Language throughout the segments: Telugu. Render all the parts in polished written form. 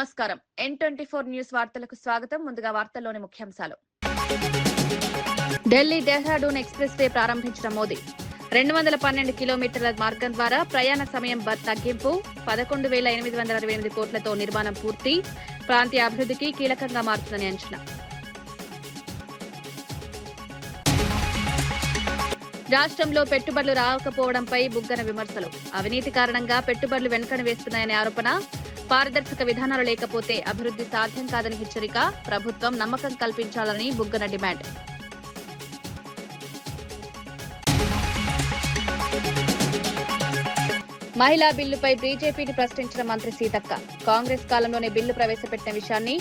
నమస్కారం. N24 న్యూస్ వార్తలకు స్వాగతం. ముందుగా వార్తల్లోని ముఖ్యాంశాలు. ఢిల్లీ డెహ్రాడూన్ ఎక్స్‌ప్రెస్ వే ప్రారంభించిన మోదీ 212 కిలోమీటర్ల మార్గం ద్వారా ప్రయాణ సమయం తగ్గింపు, 11,868 కోట్లతో నిర్మాణం పూర్తి, ప్రాంతీయ అభివృద్ధికి కీలకంగా మారుతుందని అంచనా. రాష్ట్రంలో పెట్టుబడులు రాకపోవడంపై బుగ్గన విమర్శలు. అవినీతి కారణంగా పెట్టుబడులు వెనుకను వేస్తున్నాయనే ఆరోపణ. పారదర్శక విధానాలు లేకపోతే అభివృద్ధి సాధ్యం కాదని హెచ్చరిక. ప్రభుత్వం నమ్మకం కల్పించాలని బుగ్గన డిమాండ్. మహిళా బిల్లుపై బీజేపీని ప్రశ్నించిన మంత్రి సీతక్క. కాంగ్రెస్ కాలంలోనే బిల్లు ప్రవేశపెట్టిన విషయాన్ని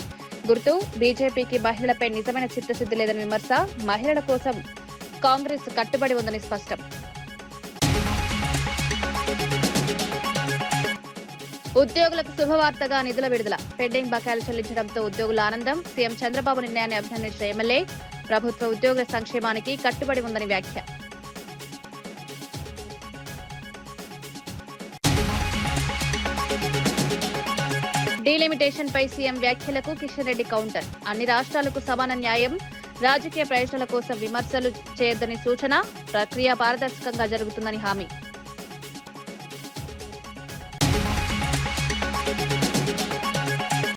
గుర్తు. బీజేపీకి మహిళలపై నిజమైన చిత్తశుద్ధి లేదని విమర్శ. మహిళల కోసం కాంగ్రెస్ కట్టుబడి ఉందని స్పష్టం. ఉద్యోగులకు శుభవార్తగా నిధుల విడుదల. పెండింగ్ బకాయిలు చెల్లించడంతో ఉద్యోగుల ఆనందం. సీఎం చంద్రబాబు నిర్ణయాన్ని అభినందించిన ఎమ్మెల్యే. ప్రభుత్వ ఉద్యోగుల సంక్షేమానికి కట్టుబడి ఉందని వ్యాఖ్య. డీలిమిటేషన్ పై సీఎం వ్యాఖ్యలకు కిషన్ రెడ్డి కౌంటర్. అన్ని రాష్ట్రాలకు సమాన న్యాయం, రాజకీయ ప్రయోజనాల కోసం విమర్శలు చేయొద్దని సూచన. ప్రక్రియ పారదర్శకంగా జరుగుతుందని హామీ.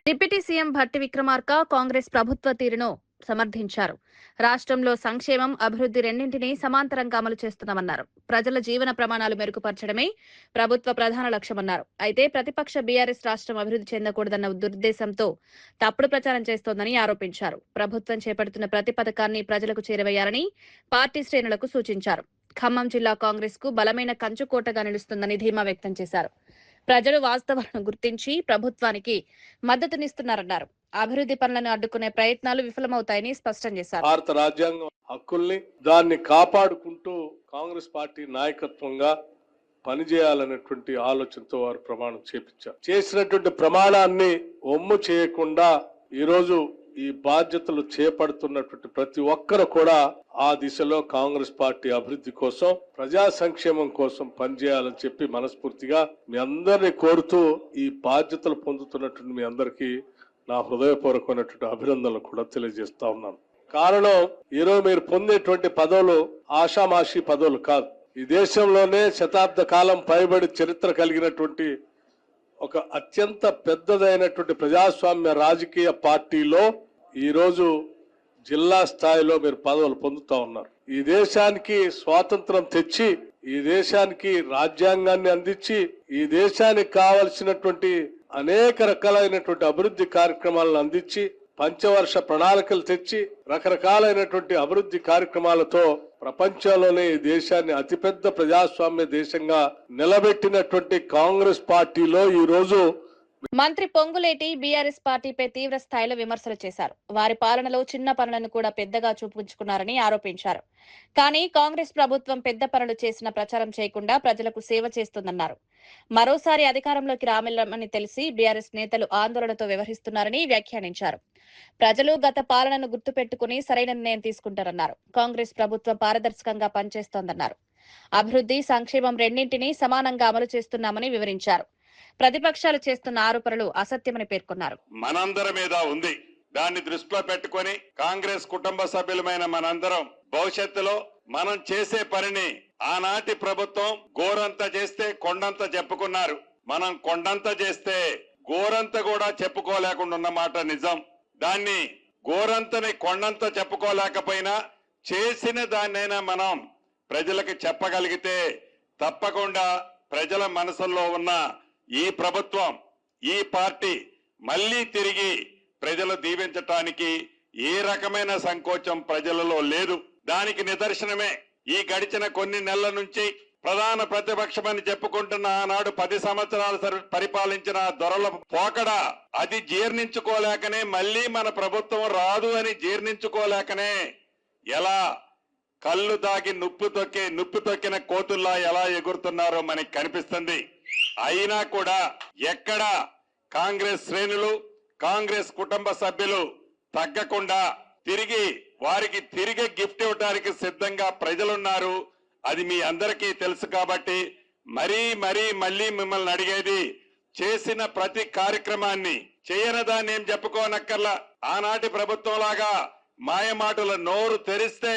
డిప్యూటీ సీఎం భట్టి విక్రమార్క కాంగ్రెస్ ప్రభుత్వ తీరును సమర్థించారు. రాష్ట్రంలో సంక్షేమం, అభివృద్ధి రెండింటినీ సమాంతరంగా అమలు చేస్తున్నామన్నారు. ప్రజల జీవన ప్రమాణాలు మెరుగుపరచడమే ప్రభుత్వ ప్రధాన లక్ష్యమన్నారు. అయితే ప్రతిపక్ష బీఆర్ఎస్ రాష్ట్రం అభివృద్ధి చెందకూడదన్న దురుద్దేశంతో తప్పుడు ప్రచారం చేస్తోందని ఆరోపించారు. ప్రభుత్వం చేపడుతున్న ప్రతి పథకాన్ని ప్రజలకు చేరవేయాలని పార్టీ శ్రేణులకు సూచించారు. ఖమ్మం జిల్లా కాంగ్రెస్ కు బలమైన కంచుకోటగా నిలుస్తుందని ధీమా వ్యక్తం చేశారు. ప్రజలు వాస్తవాలను గుర్తించి ప్రభుత్వానికి మద్దతునిస్తున్నారన్నారు. అభివృద్ధి పనులను అడ్డుకునే ప్రయత్నాలు విఫలమవుతాయని స్పష్టం చేశారు. భారత రాజ్యాంగం హక్కుల్ని దాన్ని కాపాడుకుంటూ కాంగ్రెస్ పార్టీ నాయకత్వంగా పనిచేయాలనేటువంటి ఆలోచనతో వారు ప్రమాణం చేపించారు. చేసినటువంటి ప్రమాణాన్ని ఒమ్ము చేయకుండా ఈరోజు ఈ బాధ్యతలు చేపడుతున్నటువంటి ప్రతి ఒక్కరు కూడా ఆ దిశలో కాంగ్రెస్ పార్టీ అభివృద్ధి కోసం, ప్రజా సంక్షేమం కోసం పనిచేయాలని చెప్పి మనస్ఫూర్తిగా మీ అందరినీ కోరుతూ ఈ బాధ్యతలు పొందుతున్నటువంటి మీ అందరికీ నా హృదయపూర్వకమైనటువంటి అభినందనలు కూడా తెలియజేస్తా ఉన్నాను. కారణం, ఈరోజు మీరు పొందేటువంటి పదవులు ఆషామాషి పదవులు కాదు. ఈ దేశంలోనే శతాబ్ద కాలం పైబడి చరిత్ర కలిగినటువంటి ఒక అత్యంత పెద్దదైనటువంటి ప్రజాస్వామ్య రాజకీయ పార్టీలో ఈరోజు జిల్లా స్థాయిలో మీరు పదవులు పొందుతా ఉన్నారు. ఈ దేశానికి స్వాతంత్రం తెచ్చి, ఈ దేశానికి రాజ్యాంగాన్ని అందించి, ఈ దేశానికి కావలసినటువంటి అనేక రకాలైనటువంటి అభివృద్ధి కార్యక్రమాలను అందించి, పంచవర్ష ప్రణాళికలు తెచ్చి, రకరకాలైనటువంటి అభివృద్ధి కార్యక్రమాలతో ప్రపంచంలోనే ఈ దేశాన్ని అతిపెద్ద ప్రజాస్వామ్య దేశంగా నిలబెట్టినటువంటి కాంగ్రెస్ పార్టీలో ఈ రోజు మంత్రి పొంగులేటి బీఆర్ఎస్ పార్టీపై తీవ్ర స్థాయిలో విమర్శలు చేశారు. వారి పాలనలో చిన్న పనులను కూడా పెద్దగా చూపించుకున్నారని ఆరోపించారు. కానీ కాంగ్రెస్ ప్రభుత్వం పెద్ద పనులు చేసిన ప్రచారం చేయకుండా ప్రజలకు సేవ చేస్తుందన్నారు. మరోసారి అధికారంలోకి రామెల్లమని తెలిసి బీఆర్ఎస్ నేతలు ఆందోళనతో వ్యవహరిస్తున్నారని వ్యాఖ్యానించారు. ప్రజలు గత పాలనను గుర్తుపెట్టుకుని సరైన నిర్ణయం తీసుకుంటారన్నారు. కాంగ్రెస్ ప్రభుత్వం పారదర్శకంగా పనిచేస్తోందన్నారు. అభివృద్ధి, సంక్షేమం రెండింటినీ సమానంగా అమలు చేస్తున్నామని వివరించారు. ప్రతిపక్షాలు చేస్తున్న ఆరోపణలు అసత్యమని పేర్కొన్నారు. మనందరి మీద ఉంది. దాన్ని దృష్టిలో పెట్టుకొని కాంగ్రెస్ కుటుంబ సభ్యులమైన మనందరం భవిష్యత్తులో మనం చేసే పనిని ఆనాటి ప్రభుత్వం గోరంత చేస్తే కొండంత చెప్పుకున్నారు. మనం కొండంత చేస్తే గోరంత కూడా చెప్పుకోలేకుండా ఉన్నమాట నిజం. దాన్ని గోరంతని కొండంత చెప్పుకోలేకపోయినా చేసిన దాన్నైనా మనం ప్రజలకు చెప్పగలిగితే తప్పకుండా ప్రజల మనసుల్లో ఉన్న ఈ ప్రభుత్వం, ఈ పార్టీ మళ్లీ తిరిగి ప్రజలు దీవించటానికి ఏ రకమైన సంకోచం ప్రజలలో లేదు. దానికి నిదర్శనమే ఈ గడిచిన కొన్ని నెలల నుంచి ప్రధాన ప్రతిపక్షమని చెప్పుకుంటున్న ఆనాడు 10 సంవత్సరాలు పరిపాలించిన దొరల పోకడ, అది జీర్ణించుకోలేకనే మళ్లీ మన ప్రభుత్వం రాదు అని జీర్ణించుకోలేకనే ఎలా కళ్ళు దాగి నుప్పు తొక్కిన కోతుల్లా ఎలా ఎగురుతున్నారో మనకి కనిపిస్తుంది. అయినా కూడా ఎక్కడ కాంగ్రెస్ శ్రేణులు, కాంగ్రెస్ కుటుంబ సభ్యులు తగ్గకుండా వారికి తిరిగి గిఫ్ట్ ఇవ్వడానికి సిద్ధంగా ప్రజలున్నారు. అది మీ అందరికీ తెలుసు కాబట్టి మళ్ళీ మిమ్మల్ని అడిగేది, చేసిన ప్రతి కార్యక్రమాన్ని చేయని దాన్ని ఏం చెప్పుకోనక్కర్లా. ఆనాటి ప్రభుత్వం లాగా మాయమాటల నోరు తెరిస్తే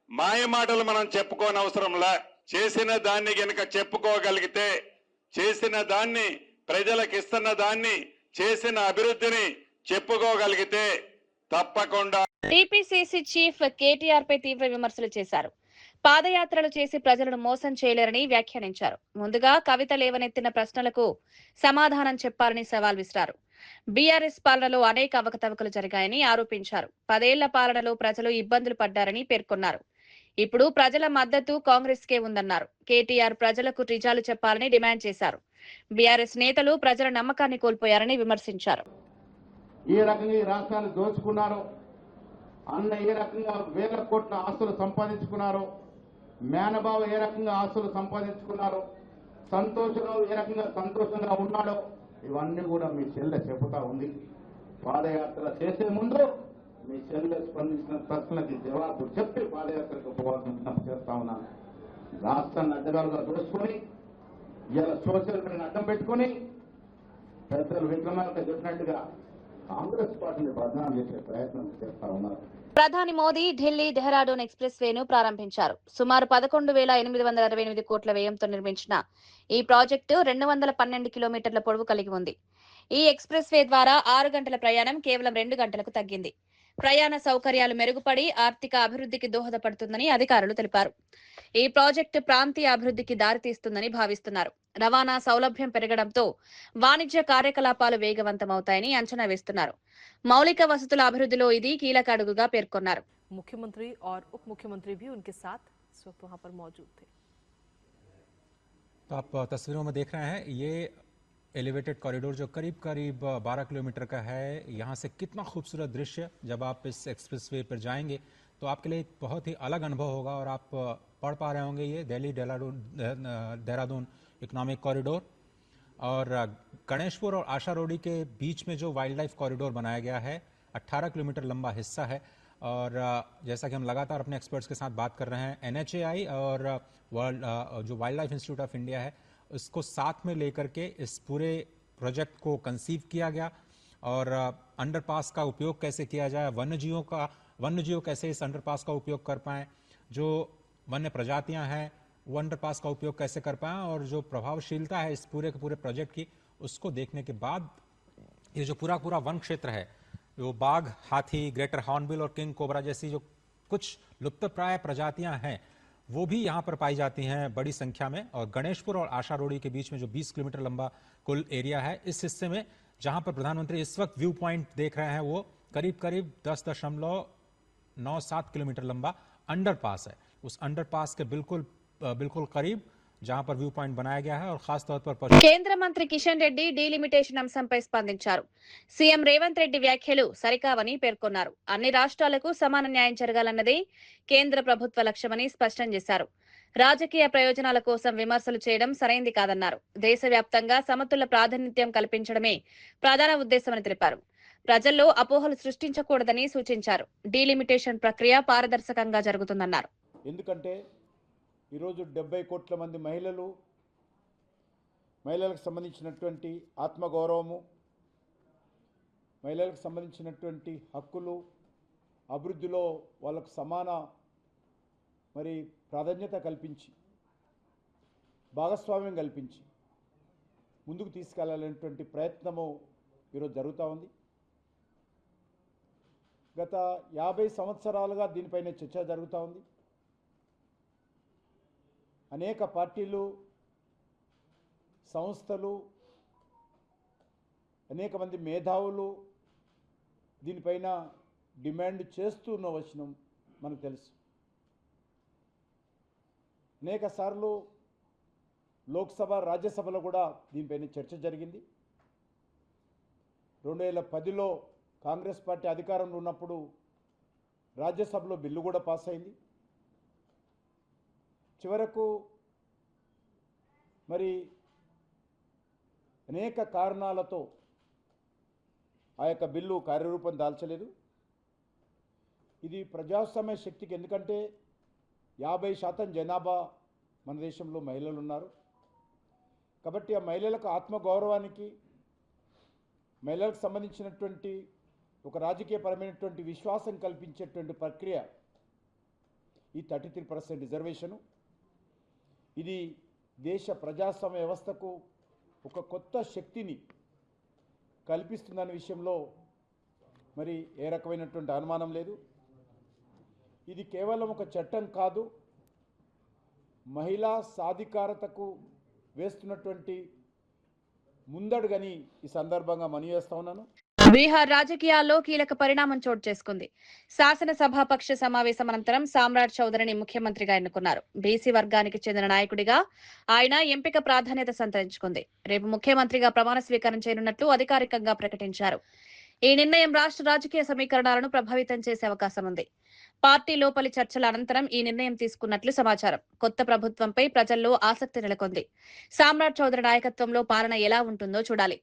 మాయమాటలు మనం చెప్పుకోనవసరంలా. చేసిన దాన్ని గనుక చెప్పుకోగలిగితే, చేసిన దాన్ని ప్రజలకు ఇస్తున్న దాన్ని, చేసిన అభివృద్ధిని చెప్పుకోగలిగితే తప్పకుండా. టీపీసీసీ చీఫ్ కేటీఆర్ పై తీవ్ర విమర్శలు చేశారు. పాదయాత్రలు చేసి ప్రజలను మోసం చేయలేరని వ్యాఖ్యానించారు. ముందుగా కవిత లేవనెత్తిన ప్రశ్నలకు సమాధానం చెప్పాలని సవాల్ విసిరారు. బీఆర్ఎస్ పాలనలో అనేక అవకతవకలు జరిగాయని ఆరోపించారు. 10 ఏళ్ల పాలనలో ప్రజలు ఇబ్బందులు పడ్డారని పేర్కొన్నారు. ఇప్పుడు ప్రజల మద్దతు కాంగ్రెస్ కే ఉందన్నారు. కేటీఆర్ ప్రజలకు నిజాలు చెప్పాలని డిమాండ్ చేశారు. బీఆర్ఎస్ నేతలు ప్రజల నమ్మకాన్ని కోల్పోయారని విమర్శించారు. ఈ రకంగా ఈ రాష్ట్రాన్ని దోచుకున్నారు, అన్న ఏ రకంగా వేల కోట్ల ఆస్తులు సంపాదించుకున్నారు, మేనబావ ఏ రకంగా ఆస్తులు సంపాదించుకున్నారు, సంతోషంలో ఏ రకంగా సంతోషంగా ఉన్నాడో ఇవన్నీ కూడా మీ చెల్లె చెబుతా ఉంది. పాదయాత్ర చేసే ముందు మీ చెల్లె స్పందించిన ప్రశ్నలకి జవాబు చెప్పి పాదయాత్రకు పోవాల్సిన విజ్ఞప్తి చేస్తా ఉన్నాను. రాష్ట్రాన్ని అడ్డగాలుగా దోచుకొని ఇలా సోషల్ మీడియాని అడ్డం పెట్టుకొని పెద్దలు విక్రమార్క చెప్పినట్టుగా కాంగ్రెస్ పార్టీని బదనాం చేసే ప్రయత్నం చేస్తా ఉన్నారు. ప్రధాని మోదీ ఢిల్లీ డెహ్రాడూన్ ఎక్స్ప్రెస్ వేను ప్రారంభించారు. సుమారు 11,868 కోట్ల వ్యయంతో నిర్మించిన ఈ ప్రాజెక్టు 212 కిలోమీటర్ల పొడవు కలిగి ఉంది. ఈ ఎక్స్ప్రెస్ వే ద్వారా 6 గంటల ప్రయాణం కేవలం 2 గంటలకు తగ్గింది. ప్రయాణ సౌకర్యాలు మెరుగుపడి ఆర్థిక అభివృద్ధికి దోహదపడుతుందని అధికారులు తెలిపారు. ఈ ప్రాజెక్టు ప్రాంతీయ అభివృద్ధికి దారితీస్తుందని భావిస్తున్నారు. రవాణా సౌలభ్యం పెరగడంతో వాణిజ్య కార్యకలాపాలు వేగవంతమవుతాయని అంచనా వేస్తున్నారు. మౌలిక వసతుల అభివృద్ధిలో ఇది కీలక అడుగుగా పేర్కొన్నారు. मुख्यमंत्री और उप मुख्यमंत्री भी उनके साथ इस वक्त वहां पर मौजूद थे। तो आप तस्वीरों में देख रहे हैं ये एलिवेटेड कॉरिडोर जो करीब करीब 12 किलोमीटर का है। यहाँ से कितना खूबसूरत दृश्य, जब आप इस एक्सप्रेसवे पर जाएंगे तो आपके लिए एक बहुत ही अलग अनुभव होगा। और आप पढ़ पा रहे होंगे ये दिल्ली देहरादून इकोनॉमिक कॉरिडोर और गणेशपुर और आशा रोडी के बीच में जो वाइल्ड लाइफ कॉरिडोर बनाया गया है 18 किलोमीटर लंबा हिस्सा है। और जैसा कि हम लगातार अपने एक्सपर्ट्स के साथ बात कर रहे हैं, NHAI और वर्ल्ड जो wild life institute of India है इसको साथ में लेकर के इस पूरे प्रोजेक्ट को कंसीव किया गया। और अंडरपास का उपयोग कैसे किया जाए, वन्यजीव कैसे इस अंडरपास का उपयोग कर पाएँ, जो वन्य प्रजातियाँ हैं वो अंडरपास का उपयोग कैसे कर पाएँ, और जो प्रभावशीलता है इस पूरे के पूरे प्रोजेक्ट की उसको देखने के बाद ये जो पूरा वन क्षेत्र है, जो बाघ, हाथी, ग्रेटर हॉर्नबिल और किंग कोबरा जैसी जो कुछ लुप्तप्राय प्रजातियां हैं वो भी यहाँ पर पाई जाती हैं बड़ी संख्या में। और गणेशपुर और आशा रोडी के बीच में जो 20 किलोमीटर लंबा कुल एरिया है, इस हिस्से में जहां पर प्रधानमंत्री इस वक्त व्यू पॉइंट देख रहे हैं वो करीब 10.97 किलोमीटर लंबा अंडरपास है। उस अंडरपास के बिल्कुल करीब जहां पर व्यू पॉइंट बनाया गया है। और खास तौर पर కేంద్ర మంత్రి కిషన్ రెడ్డి డీలిమిటేషన్ అంశంపై స్పందించారు. సీఎం రేవంత్ రెడ్డి వ్యాఖ్యలు సరికావని పేర్కొన్నారు. అన్ని రాష్ట్రాలకు సమాన న్యాయం జరగాలన్నదే కేంద్ర ప్రభుత్వ లక్ష్యమని స్పష్టం చేశారు. రాజకీయ ప్రయోజనాల కోసం విమర్శలు చేయడం సరైంది కాదన్నారు. దేశవ్యాప్తంగా సమతుల ప్రాతినిధ్యం కల్పించడమే ప్రధాన ఉద్దేశమని తెలిపారు. ప్రజల్లో అపోహలు సృష్టించకూడదని సూచించారు. డీలిమిటేషన్ ప్రక్రియ పారదర్శకంగా జరుగుతుందన్నారు. ఎందుకంటే ఈరోజు 70 కోట్ల మంది మహిళలకు సంబంధించినటువంటి ఆత్మగౌరవము, మహిళలకు సంబంధించినటువంటి హక్కులు, అభివృద్ధిలో వాళ్ళకు సమాన ప్రాధాన్యత కల్పించి, భాగస్వామ్యం కల్పించి ముందుకు తీసుకెళ్లాలనేటువంటి ప్రయత్నము ఈరోజు జరుగుతూ ఉంది. గత 50 సంవత్సరాలుగా దీనిపైన చర్చ జరుగుతూ ఉంది. అనేక పార్టీలు, సంస్థలు, అనేక మంది మేధావులు దీనిపైన డిమాండ్ చేస్తున్న వచనం మనకు తెలుసు. అనేక సార్లు లోక్సభ, రాజ్యసభలో కూడా దీనిపైన చర్చ జరిగింది. 2010లో కాంగ్రెస్ పార్టీ అధికారంలో ఉన్నప్పుడు రాజ్యసభలో బిల్లు కూడా పాస్ అయింది. చివరకు అనేక కారణాలతో ఆ యొక్క బిల్లు కార్యరూపం దాల్చలేదు. ఇది ప్రజాస్వామ్య శక్తికి, ఎందుకంటే 50% జనాభా మన దేశంలో మహిళలు ఉన్నారు కాబట్టి ఆ మహిళలకు ఆత్మగౌరవానికి మహిళలకు సంబంధించినటువంటి ఒక రాజకీయపరమైనటువంటి విశ్వాసం కల్పించేటువంటి ప్రక్రియ ఈ 33% రిజర్వేషను. ఇది దేశ ప్రజాస్వామ్య వ్యవస్థకు ఒక కొత్త శక్తిని కల్పిస్తుందనే విషయంలో మరి ఏ రకమైనటువంటి అనుమానం లేదు. ఇది కేవలం ఒక చట్టం కాదు, మహిళా సాధికారతకు వేస్తున్నటువంటి ముందడుగని ఈ సందర్భంగా మనవి చేస్తా ఉన్నాను. బీహార్ రాజకీయాల్లో కీలక పరిణామం చోటు చేసుకుంది. శాసనసభాపక్ష సమావేశం అనంతరం సామ్రాట్ చౌదరిని ముఖ్యమంత్రిగా ఎన్నుకున్నారు. బీసీ వర్గానికి చెందిన నాయకుడిగా ఆయన ఎంపిక ప్రాధాన్యత సంతరించుకుంది. రేపు ముఖ్యమంత్రిగా ప్రమాణ స్వీకారం చేయనున్నట్లు అధికారికంగా ప్రకటించారు. ఈ నిర్ణయం రాష్ట్ర రాజకీయ సమీకరణాలను ప్రభావితం చేసే అవకాశం ఉంది. పార్టీ లోపలి చర్చల అనంతరం ఈ నిర్ణయం తీసుకున్నట్లు సమాచారం. కొత్త ప్రభుత్వంపై ప్రజల్లో ఆసక్తి నెలకొంది. సామ్రాట్ చౌదరి నాయకత్వంలో పాలన ఎలా ఉంటుందో చూడాలి.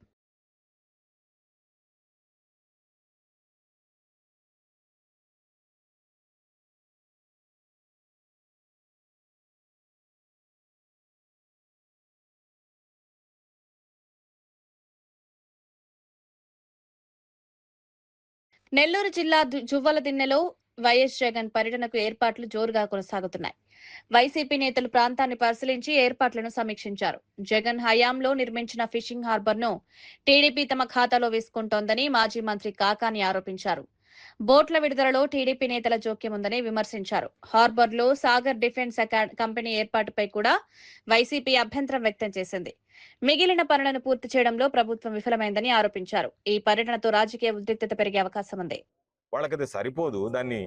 నెల్లూరు జిల్లా జువ్వలదిన్నెలో వైఎస్ జగన్ పర్యటనకు ఏర్పాట్లు జోరుగా కొనసాగుతున్నాయి. వైసీపీ నేతలు ప్రాంతాన్ని పరిశీలించి ఏర్పాట్లను సమీక్షించారు. జగన్ హయాంలో నిర్మించిన ఫిషింగ్ హార్బర్ ను టీడీపీ తమ ఖాతాలో వేసుకుంటోందని మాజీ మంత్రి కాకాని ఆరోపించారు. బోట్ల విడుదలలో టీడీపీ నేతల జోక్యం ఉందని విమర్శించారు. హార్బర్ లో సాగర్ డిఫెన్స్ కంపెనీ ఏర్పాటుపై కూడా వైసీపీ అభ్యంతరం వ్యక్తం చేసింది. మిగిలిన పనులను పూర్తి చేయడంలో ప్రభుత్వం విఫలమైందని ఆరోపించారు. ఈ పర్యటనతో రాజకీయ ఉద్రిక్తత పెరిగే అవకాశం ఉంది. వాళ్ళకది సరిపోదు, దాన్ని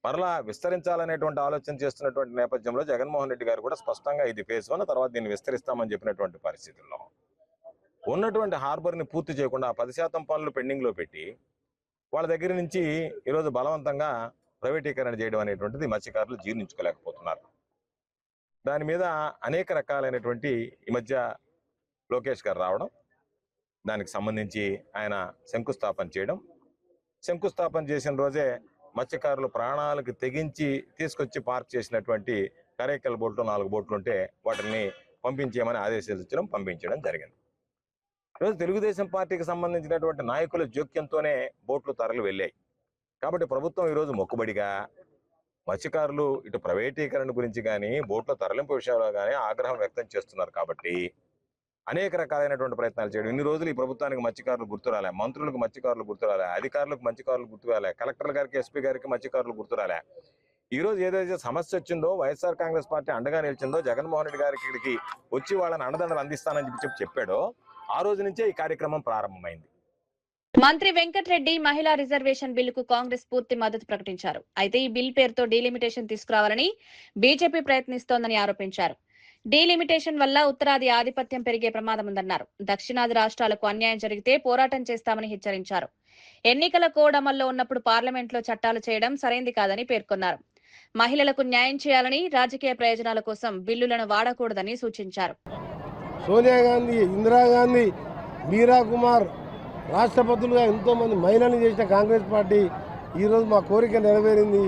మరలా విస్తరించాలనేటువంటి ఆలోచన చేస్తున్నటువంటి నేపథ్యంలో జగన్మోహన్ రెడ్డి గారు కూడా స్పష్టంగా ఇది ఫేజ్ 1, తర్వాత దీన్ని విస్తరిస్తామని చెప్పినటువంటి పరిస్థితుల్లో ఉన్నటువంటి హార్బర్ ని పూర్తి చేయకుండా 10% పనులు పెండింగ్ లో పెట్టి వాళ్ళ దగ్గర నుంచి ఈరోజు బలవంతంగా ప్రైవేటీకరణ చేయడం అనేటువంటిది మత్స్యకారులు జీర్ణించుకోలేకపోతున్నారు. దాని మీద అనేక రకాలైనటువంటి ఈ మధ్య లోకేష్ గారు రావడం, దానికి సంబంధించి ఆయన శంకుస్థాపన చేయడం, శంకుస్థాపన చేసిన రోజే మత్స్యకారులు ప్రాణాలకు తెగించి తీసుకొచ్చి పార్క్ చేసినటువంటి కరైకల్ బోట్లు 4 బోట్లు ఉంటే వాటిని పంపించేయమని ఆదేశాలు ఇచ్చడం, పంపించడం జరిగింది. ఈరోజు తెలుగుదేశం పార్టీకి సంబంధించినటువంటి నాయకుల జోక్యంతోనే బోట్లు తరలి వెళ్ళాయి. కాబట్టి ప్రభుత్వం ఈరోజు మొక్కుబడిగా మత్స్యకారులు ఇటు ప్రైవేటీకరణ గురించి కానీ బోట్ల తరలింపు విషయంలో కానీ ఆగ్రహం వ్యక్తం చేస్తున్నారు. కాబట్టి అనేక రకాలైనటువంటి ప్రయత్నాలు చేయడం. ఇన్ని రోజులు ఈ ప్రభుత్వానికి మత్స్యకారులు గుర్తురాలే, మంత్రులకు మత్స్యకారులు గుర్తురాలే, అధికారులకు మత్స్యకారులు గుర్తురాలే, కలెక్టర్ గారికి, ఎస్పీ గారికి మత్స్యకారులు గుర్తురాలే. ఈ రోజు ఏదైతే సమస్య వచ్చిందో, వైఎస్ఆర్ కాంగ్రెస్ పార్టీ అండగా నిలిచిందో, జగన్మోహన్ రెడ్డి గారికి ఇక్కడికి వచ్చి వాళ్ళని అండదండలు అందిస్తానని చెప్పాడో ఆ రోజు నుంచే ఈ కార్యక్రమం ప్రారంభమైంది. మంత్రి వెంకటరెడ్డి మహిళా రిజర్వేషన్ బిల్లుకు కాంగ్రెస్ పూర్తి మద్దతు ప్రకటించారు. అయితే ఈ బిల్ పేరుతో డీలిమిటేషన్ తీసుకురావాలని బీజేపీ ప్రయత్నిస్తోందని ఆరోపించారు. డీలిమిటేషన్ వల్ల ఉత్తరాది ఆధిపత్యం పెరిగే ప్రమాదం ఉందన్నారు. దక్షిణాది రాష్ట్రాలకు అన్యాయం జరిగితే పోరాటం చేస్తామని హెచ్చరించారు. ఎన్నికల కోడ్ అమల్లో ఉన్నప్పుడు పార్లమెంట్లో చట్టాలు చేయడం సరైంది కాదని పేర్కొన్నారు. మహిళలకు న్యాయం చేయాలని, రాజకీయ ప్రయోజనాల కోసం బిల్లులను వాడకూడదని సూచించారు. సోనియా గాంధీ, ఇందిరాగాంధీ, మీరా కుమార్ రాష్ట్రపతులుగా ఎంతోమంది మహిళలు చేసిన కాంగ్రెస్ పార్టీ ఈరోజు మా కోరిక నెరవేరింది.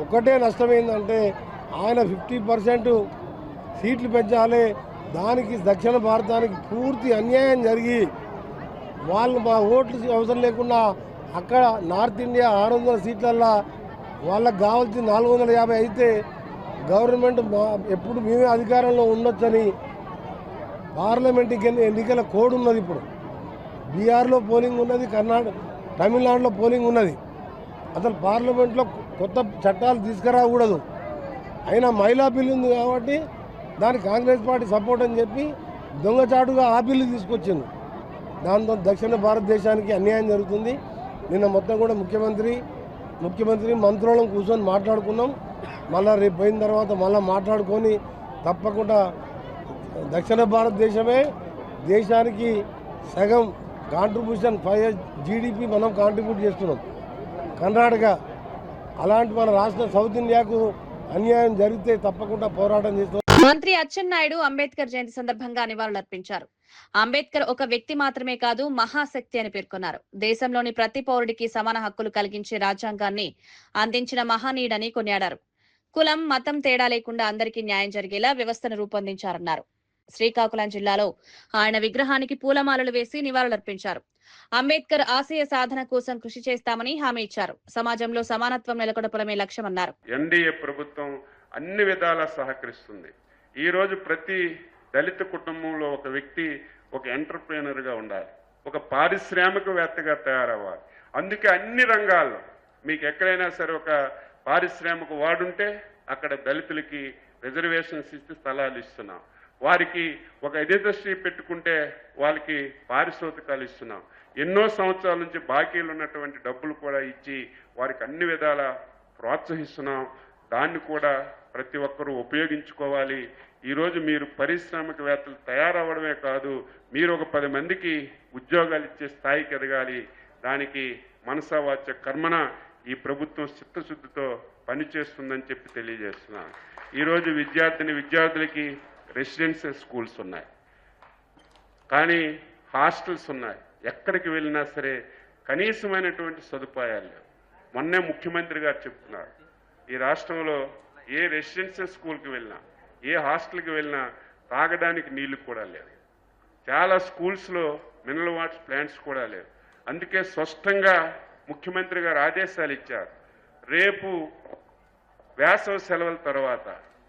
ఒకటే నష్టమైందంటే ఆయన 50% సీట్లు పెంచాలి, దానికి దక్షిణ భారతానికి పూర్తి అన్యాయం జరిగి వాళ్ళు మా ఓట్లు అవసరం లేకుండా అక్కడ నార్త్ ఇండియా 600 సీట్లల్లో వాళ్ళకు కావాల్సిన 450 అయితే గవర్నమెంట్ ఎప్పుడు మేమే అధికారంలో ఉండొచ్చని పార్లమెంట్ ఎన్నికల కోడ్ ఉన్నది. ఇప్పుడు బీహార్లో పోలింగ్ ఉన్నది, తమిళనాడులో పోలింగ్ ఉన్నది. అసలు పార్లమెంట్లో కొత్త చట్టాలు తీసుకురాకూడదు. అయినా మహిళా బిల్లు ఉంది కాబట్టి దానికి కాంగ్రెస్ పార్టీ సపోర్ట్ అని చెప్పి దొంగచాటుగా ఆ బిల్లు తీసుకొచ్చింది. దాంతో దక్షిణ భారతదేశానికి అన్యాయం జరుగుతుంది. నిన్న మొత్తం కూడా ముఖ్యమంత్రి మంత్రులను కూర్చొని మాట్లాడుకున్నాం. మళ్ళీ రేపు పోయిన తర్వాత మళ్ళీ మాట్లాడుకొని తప్పకుండా దక్షిణ భారతదేశమే దేశానికి సగం కాంట్రిబ్యూషన్ 5 జీడిపి మనం కాంట్రిబ్యూట్ చేస్తున్నాం. కర్ణాటక అలాంటి మన రాష్ట్ర సౌత్ ఇండియాకు అన్యాయం జరిగితే తప్పకుండా పోరాటం చేస్తాం. మంత్రి అచ్చెన్నాయుడు అంబేద్కర్ జయంతి సందర్భంగా నివాళులర్పించారు. అంబేద్కర్ ఒక వ్యక్తి మాత్రమే కాదు, మహాశక్తి అని పేర్కొన్నారు. దేశంలోని ప్రతి పౌరుడికి సమాన హక్కులు కలిగించే రాజ్యాంగాన్ని అందించిన మహనీయుడని కొనియాడారు. కులం, మతం తేడా లేకుండా అందరికీ న్యాయం జరిగేలా వ్యవస్థను రూపొందించారన్నారు. శ్రీకాకుళం జిల్లాలో ఆయన విగ్రహానికి పూలమాలలు వేసి నివాళులర్పించారు. అంబేద్కర్ ఆశయ సాధన కోసం కృషి చేస్తామని హామీ ఇచ్చారు. సమాజంలో సమానత్వం నెలకొల్పడమే లక్ష్యమన్నారు. ఎన్డీఏ ప్రభుత్వం అన్ని విధాలా సహకరిస్తుంది. ఈ రోజు ప్రతి దళిత కుటుంబంలో ఒక వ్యక్తి ఒక ఎంటర్ప్రెన్యూర్ గా ఉండాలి, ఒక పారిశ్రామికవేత్తగా తయారవ్వాలి. అందుకే అన్ని రంగాల్లో మీకు ఎక్కడైనా సరే ఒక పారిశ్రామిక వాడుంటే అక్కడ దళితులకి రిజర్వేషన్స్ ఇచ్చి స్థలాలు ఇస్తున్నాం. వారికి ఒక ఇండస్ట్రీ పెట్టుకుంటే వాళ్ళకి పారితోషికాలు ఇస్తున్నాం. ఎన్నో సంవత్సరాల నుంచి బాకీలు ఉన్నటువంటి డబ్బులు కూడా ఇచ్చి వారికి అన్ని విధాలా ప్రోత్సహిస్తున్నాం. దాన్ని కూడా ప్రతి ఒక్కరూ ఉపయోగించుకోవాలి. ఈరోజు మీరు పారిశ్రామికవేత్తలు తయారవ్వడమే కాదు, మీరు ఒక 10 మందికి ఉద్యోగాలు ఇచ్చే స్థాయికి ఎదగాలి. దానికి మనసా వాచ కర్మన ఈ ప్రభుత్వం చిత్తశుద్ధితో పనిచేస్తుందని చెప్పి తెలియజేస్తున్నాను. ఈరోజు విద్యార్థులకి రెసిడెన్షియల్ స్కూల్స్ ఉన్నాయి, కానీ హాస్టల్స్ ఉన్నాయి. ఎక్కడికి వెళ్ళినా సరే కనీసమైనటువంటి సదుపాయాలు లేవు. మొన్నే ముఖ్యమంత్రి గారు చెప్తున్నారు, ఈ రాష్ట్రంలో ఏ రెసిడెన్షియల్ స్కూల్కి వెళ్ళినా, ఏ హాస్టల్కి వెళ్ళినా తాగడానికి నీళ్లు కూడా లేవు. చాలా స్కూల్స్లో మినరల్ వాటర్ ప్లాంట్స్ కూడా లేవు. అందుకే స్పష్టంగా ముఖ్యమంత్రి గారు ఆదేశాలు ఇచ్చారు. రేపు వేసవి సెలవుల తర్వాత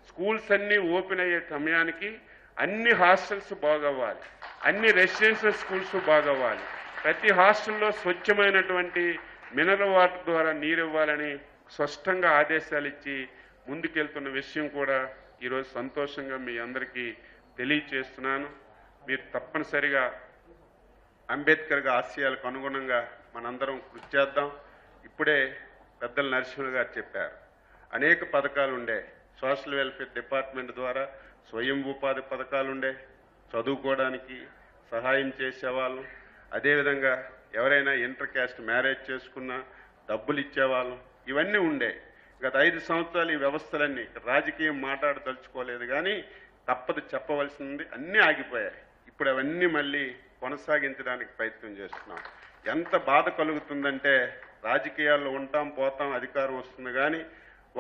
స్కూల్స్ అన్నీ ఓపెన్ అయ్యే సమయానికి అన్ని హాస్టల్స్ బాగవ్వాలి, అన్ని రెసిడెన్షియల్ స్కూల్స్ బాగవ్వాలి. ప్రతి హాస్టల్లో స్వచ్ఛమైనటువంటి మినరల్ వాటర్ ద్వారా నీరు ఇవ్వాలని స్పష్టంగా ఆదేశాలు ఇచ్చి ముందుకెళ్తున్న విషయం కూడా ఈరోజు సంతోషంగా మీ అందరికీ తెలియచేస్తున్నాను. మీరు తప్పనిసరిగా అంబేద్కర్ ఆశయాలకు అనుగుణంగా మనందరం కృషి చేద్దాం. ఇప్పుడే పెద్దలు నరసింహ గారు చెప్పారు, అనేక పథకాలు ఉండే. సోషల్ వెల్ఫేర్ డిపార్ట్మెంట్ ద్వారా స్వయం ఉపాధి పథకాలు ఉండే, చదువుకోవడానికి సహాయం చేసేవాళ్ళం. అదేవిధంగా ఎవరైనా ఇంటర్ క్యాస్ట్ మ్యారేజ్ చేసుకున్నా డబ్బులు ఇచ్చేవాళ్ళం. ఇవన్నీ ఉండే. గత 5 సంవత్సరాలు ఈ వ్యవస్థలన్నీ, రాజకీయం మాట్లాడదలుచుకోలేదు కానీ తప్పదు చెప్పవలసింది, అన్నీ ఆగిపోయాయి. ఇప్పుడు అవన్నీ మళ్ళీ కొనసాగించడానికి ప్రయత్నం చేస్తున్నాం. ఎంత బాధ కలుగుతుందంటే, రాజకీయాల్లో ఉంటాం పోతాం, అధికారం వస్తుంది కానీ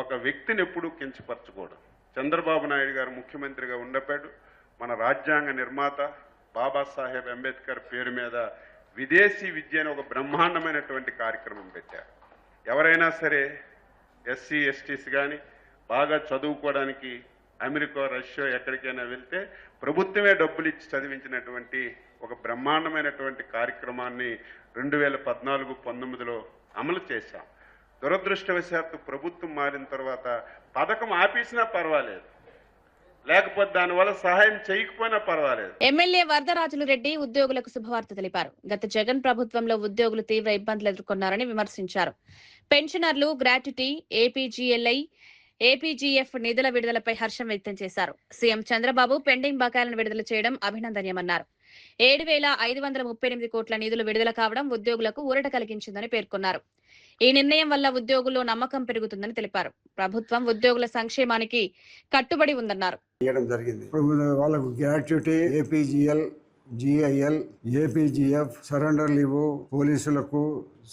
ఒక వ్యక్తిని ఎప్పుడూ కించపరచకూడదు. చంద్రబాబు నాయుడు గారు ముఖ్యమంత్రిగా ఉండపాడు మన రాజ్యాంగ నిర్మాత బాబాసాహెబ్ అంబేద్కర్ పేరు మీద విదేశీ విద్య అని ఒక బ్రహ్మాండమైనటువంటి కార్యక్రమం పెట్టారు. ఎవరైనా సరే ఎస్సీ ఎస్టీస్ కానీ బాగా చదువుకోవడానికి అమెరికా, రష్యా ఎక్కడికైనా వెళ్తే ప్రభుత్వమే డబ్బులు ఇచ్చి చదివించినటువంటి ఒక బ్రహ్మాండమైనటువంటి కార్యక్రమాన్ని 2014-19లో అమలు చేశాం. దురదృష్టవశాత్తు ప్రభుత్వం మారిన తర్వాత పథకం ఆపేసినా పర్వాలేదు, లేకపోతే దానివల్ల సహాయం చేయకపోయినా పర్వాలేదు. ఎమ్మెల్యే వరదరాజులు రెడ్డి ఉద్యోగులకు శుభవార్త తెలిపారు. గత జగన్ ప్రభుత్వంలో ఉద్యోగులు తీవ్ర ఇబ్బందులు ఎదుర్కొన్నారని విమర్శించారు. పెన్షనర్లు, గ్రాట్యుటీ, ఏపీజీఎల్ఐ, ఏపీజీఎఫ్ నిధుల విడుదలపై హర్షం వ్యక్తం చేశారు. సీఎం చంద్రబాబు పెండింగ్ బకాయిలను విడుదల చేయడం అభినందనీయమన్నారు. 7,538 కోట్ల నిధులు విడుదల కావడం ఉద్యోగులకు ఊరట కలిగించిందని పేర్కొన్నారు. ఈ నిర్ణయం వల్ల ఉద్యోగుల్లో నమ్మకం పెరుగుతుందని తెలిపారు. ప్రభుత్వం ఉద్యోగుల సంక్షేమానికి కట్టుబడి ఉందన్నారు. వాళ్ళకు gratuity, APGL, GIL, APGF, surrender leave, పోలీసులకు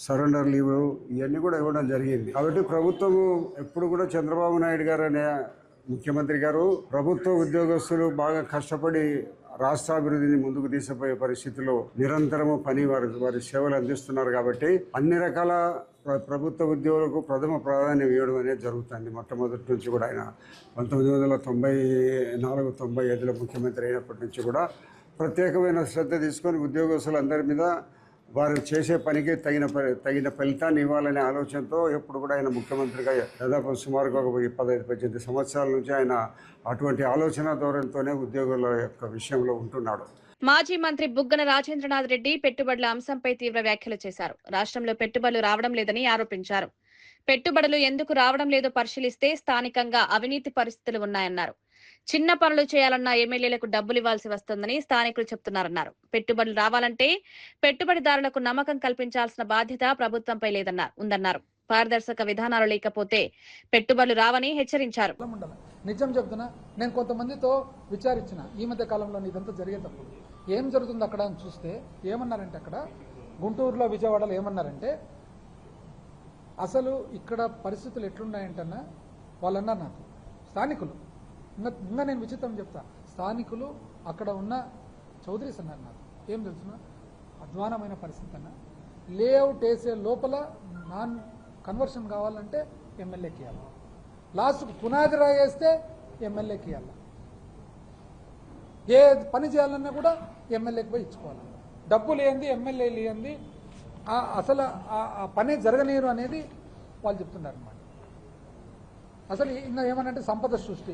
సరెండర్ లీవ్, ఇవన్నీ కూడా ఇవ్వడం జరిగింది. కాబట్టి ప్రభుత్వము ఎప్పుడు కూడా చంద్రబాబు నాయుడు గారు అనే ముఖ్యమంత్రి గారు ప్రభుత్వ ఉద్యోగస్తులు బాగా కష్టపడి రాష్ట్రాభివృద్ధిని ముందుకు తీసుకుపోయే పరిస్థితిలో నిరంతరము వారి సేవలు అందిస్తున్నారు. కాబట్టి అన్ని రకాల ప్రభుత్వ ఉద్యోగులకు ప్రథమ ప్రాధాన్యం ఇవ్వడం అనేది జరుగుతుంది. మొట్టమొదటి నుంచి కూడా ఆయన 1994-95లో ముఖ్యమంత్రి అయినప్పటి నుంచి కూడా ప్రత్యేకమైన శ్రద్ధ తీసుకొని ఉద్యోగస్తులందరి మీద వారు చేసే పనికి తగిన ఫలితాన్ని ఇవ్వాలనే ఆలోచనతో ఎప్పుడు కూడా ఆయన ముఖ్యమంత్రిగా దాదాపు సుమారుగా 15-18 సంవత్సరాల నుంచి ఆయన అటువంటి ఆలోచన ధోరణితోనే ఉద్యోగుల యొక్క విషయంలో ఉంటున్నాడు. మాజీ మంత్రి బుగ్గన రాజేంద్రనాథ్ రెడ్డి పెట్టుబడుల అంశంపై తీవ్ర వ్యాఖ్యలు చేశారు. రాష్ట్రంలో పెట్టుబడులు రావడం లేదని ఆరోపించారు. పెట్టుబడులు ఎందుకు రావడం లేదో పరిశీలిస్తే స్థానికంగా అవినీతి పరిస్థితులు ఉన్నాయన్నారు. చిన్న పనులు చేయాలన్న ఎమ్మెల్యేలకు డబ్బులు ఇవ్వాల్సి వస్తుందని స్థానికులు చెప్తున్నారన్నారు. పెట్టుబడులు రావాలంటే పెట్టుబడిదారులకు నమ్మకం కల్పించాల్సిన బాధ్యత ప్రభుత్వంపై ఉందన్నారు. పారదర్శక విధానాలు లేకపోతే పెట్టుబడులు రావని హెచ్చరించారు. నిజం చెప్తున్నా, నేను కొంతమందితో విచారించిన ఈ మధ్య కాలంలో ఇదంతా జరిగేటప్పుడు ఏం జరుగుతుంది అక్కడ అని చూస్తే ఏమన్నారంటే, అక్కడ గుంటూరులో, విజయవాడలో ఏమన్నారంటే, అసలు ఇక్కడ పరిస్థితులు ఎట్లున్నాయంటన్నా వాళ్ళు అన్నారు నాకు, స్థానికులు. ఇంకా నేను విచిత్రం చెప్తా, స్థానికులు అక్కడ ఉన్న చౌదరీస్ అన్నారు నాకు ఏం తెలుసునా, అధ్వానమైన పరిస్థితి అన్న, లేఅవుట్ వేసే లోపల నాన్ కన్వర్షన్ కావాలంటే ఎమ్మెల్యేకి ఇవ్వాలి, లాస్ట్కు పునాది రాయేస్తే ఎమ్మెల్యేకి ఇవ్వాలి, ఏ పని చేయాలన్నా కూడా ఎమ్మెల్యేకి పోయి ఇచ్చుకోవాలి, డబ్బులు ఏంది ఎమ్మెల్యేలు ఏంది అసలు ఆ పని జరగనీరు అనేది వాళ్ళు చెప్తున్నారు అన్నమాట. అసలు ఇంకా ఏమనంటే సంపద సృష్టి.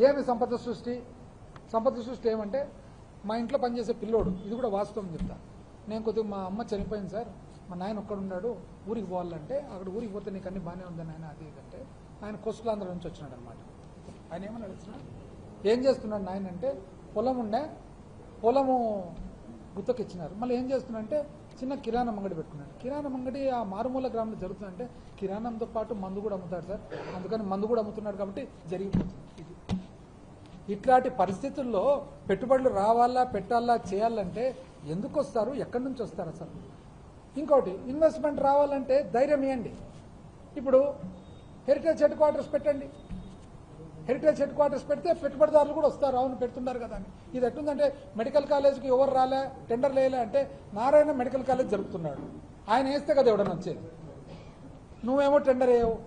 ఏమి సంపద సృష్టి? సంపద సృష్టి ఏమంటే మా ఇంట్లో పనిచేసే పిల్లోడు, ఇది కూడా వాస్తవం చెప్తా, నేను కొద్దిగా మా అమ్మ చనిపోయింది సార్, మా నాయన ఒక్కడున్నాడు, ఊరికి పోవాలంటే అక్కడ ఊరికి పోతే నీకు అన్ని బాగానే ఉందని ఆయన అది ఇదంటే ఆయన కోస్టలాంధ్ర నుంచి వచ్చినాడు అనమాట. ఆయన ఏమన్నా తెలిసిన ఏం చేస్తున్నాడు నాయన అంటే, పొలం ఉండే పొలము గుత్తకిచ్చినారు, మళ్ళీ ఏం చేస్తున్నాడంటే చిన్న కిరాణం అంగడి పెట్టుకున్నాడు. కిరాణం అంగడి ఆ మారుమూల గ్రామంలో జరుగుతుందంటే కిరాణంతో పాటు మందు కూడా అమ్ముతాడు సార్, అందుకని మందు కూడా అమ్ముతున్నాడు కాబట్టి జరిగిపోతుంది. ఇది ఇట్లాంటి పరిస్థితుల్లో పెట్టుబడులు రావాలా పెట్టాలా చేయాలంటే ఎందుకు వస్తారు, ఎక్కడి నుంచి వస్తారు అసలు? ఇంకోటి ఇన్వెస్ట్మెంట్ రావాలంటే ధైర్యం ఇవ్వండి. ఇప్పుడు హెరిటేజ్ హెడ్ క్వార్టర్స్ పెట్టండి, హెరిటేజ్ హెడ్ క్వార్టర్స్ పెడితే పెట్టుబడిదారులు కూడా వస్తారు, అవును పెడుతున్నారు కదా అని. ఇది ఎట్టుందంటే మెడికల్ కాలేజ్కి ఎవరు రాలే, టెండర్ వేయలే అంటే నారాయణ మెడికల్ కాలేజ్ జరుపుతున్నాడు, ఆయన వేస్తే కదా ఎవడన్నా వచ్చేది, నువ్వేమో టెండర్ వేయవు.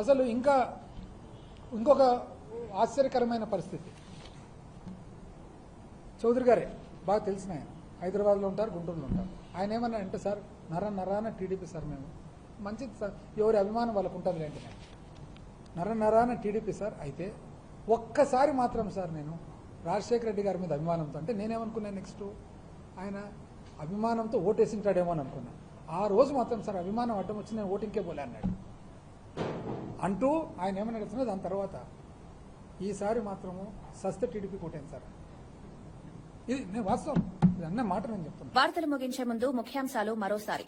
అసలు ఇంకొక ఆశ్చర్యకరమైన పరిస్థితి, చౌదరి గారే బాగా తెలిసిన ఆయన, హైదరాబాద్లో ఉంటారు, గుంటూరులో ఉంటారు. ఆయన ఏమన్నా అంటే సార్ నరాన టీడీపీ సార్, మేము మంచిది సార్, ఎవరి అభిమానం వాళ్ళకు ఉంటుంది లేండి, నరాన టీడీపీ సార్. అయితే ఒక్కసారి మాత్రం సార్ నేను రాజశేఖర రెడ్డి గారి మీద అభిమానంతో, అంటే నేనేమనుకున్నాను నెక్స్ట్ ఆయన అభిమానంతో ఓటేసింటాడేమో అని అనుకున్నాను. ఆ రోజు మాత్రం సార్ అభిమానం అడ్డం వచ్చి నేను ఓటింగ్కే పోలే అన్నాడు అంటూ ఆయన ఏమన్నా నడుస్తున్నా. దాని తర్వాత ఈసారి మాత్రము సస్త టీడీపీ కోటాను సార్, ఇది నేను వాస్తవం, ఇది అన్న మాట నేను చెప్తున్నాను. వార్తలు ముగించే ముందు ముఖ్యాంశాలు మరోసారి.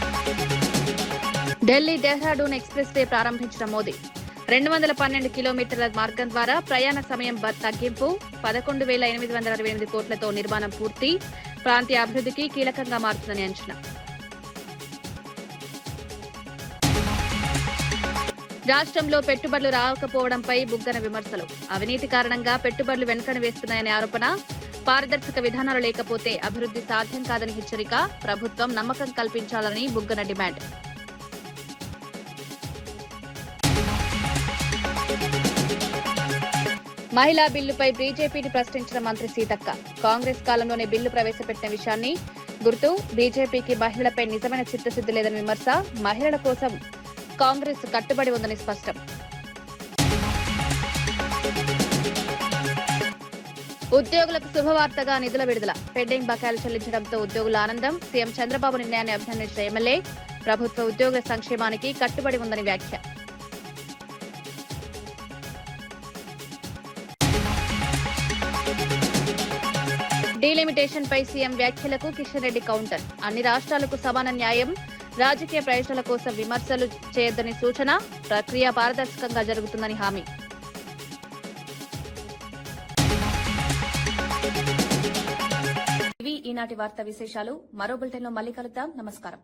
ఢిల్లీ డెహ్రాడూన్ ఎక్స్ప్రెస్ వే ప్రారంభించిన మోదీ, 212 కిలోమీటర్ల మార్గం ద్వారా ప్రయాణ సమయం తగ్గింపు, 11,868 కోట్లతో నిర్మాణం పూర్తి, ప్రాంతీయ అభివృద్ధికి కీలకంగా మారుతుందని అంచనా. రాష్ట్రంలో పెట్టుబడులు రాకపోవడంపై బుగ్గన విమర్శలు, అవినీతి కారణంగా పెట్టుబడులు వెనుకను వేస్తున్నాయనే ఆరోపణ, పారదర్శక విధానాలు లేకపోతే అభివృద్ధి సాధ్యం కాదని హెచ్చరిక, ప్రభుత్వం నమ్మకం కల్పించాలని బుగ్గన డిమాండ్. మహిళా బిల్లుపై బీజేపీని ప్రశ్నించిన మంత్రి సీతక్క, కాంగ్రెస్ కాలంలోనే బిల్లు ప్రవేశపెట్టిన విషయాన్ని గుర్తు, బీజేపీకి మహిళలపై నిజమైన చిత్తశుద్ధి లేదని విమర్శ, మహిళల కోసం కాంగ్రెస్ కట్టుబడి ఉందని స్పష్టం. ఉద్యోగులకు శుభవార్తగా నిధుల విడుదల, పెండింగ్ బకాయిలు చెల్లించడంతో ఉద్యోగుల ఆనందం, సీఎం చంద్రబాబు నిర్ణయాన్ని అభినందించిన ఎమ్మెల్యే, ప్రభుత్వ ఉద్యోగుల సంక్షేమానికి కట్టుబడి ఉందని వ్యాఖ్య. డీలిమిటేషన్ పై సీఎం వ్యాఖ్యలకు కిషన్ రెడ్డి కౌంటర్, అన్ని రాష్ట్రాలకు సమాన న్యాయం, రాజకీయ ప్రయోజనాల కోసం విమర్శలు చేయొద్దని సూచన, ప్రక్రియ పారదర్శకంగా జరుగుతుందని హామీ. ఇవి ఈనాటి వార్తా విశేషాలు. మరో బులెటిన్లో మళ్ళీ కలుద్దాం. నమస్కారం.